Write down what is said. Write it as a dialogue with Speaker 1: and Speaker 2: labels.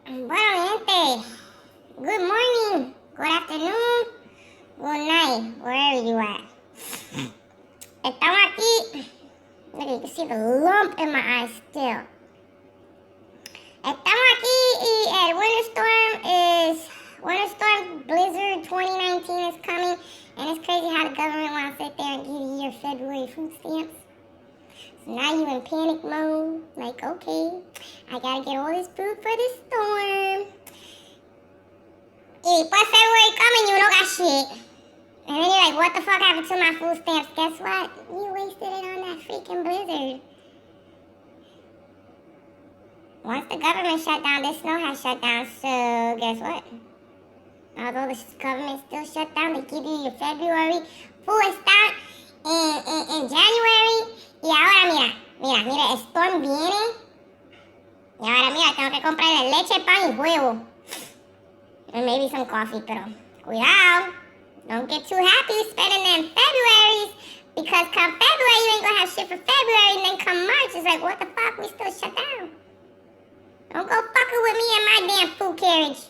Speaker 1: Bueno, gente. Good morning, good afternoon, good night, wherever you are. Estamos aquí. Look, you can see the lump in my eye still. Estamos aquí y el Winter Storm Blizzard 2019 is coming. And it's crazy how the government wants to sit there and give you your February food stamps. So now you in panic mode. Like, okay, I gotta get all this food for this storm. Y después February coming, you don't got shit. And then you're like, what the fuck happened to my food stamps? Guess what? You wasted it on that freaking blizzard. Once the government shut down, the snow has shut down. So guess what? Although the government still shut down, they give you your February food stamp in January. Y ahora mira, el storm viene. Y ahora mira, tengo que comprarle leche, pan y huevo. And maybe some coffee, pero cuidado. Don't get too happy spending them Februaries, because come February, you ain't gonna have shit for February, and then come March, it's like, what the fuck, we still shut down. Don't go fucking with me and my damn food carriage.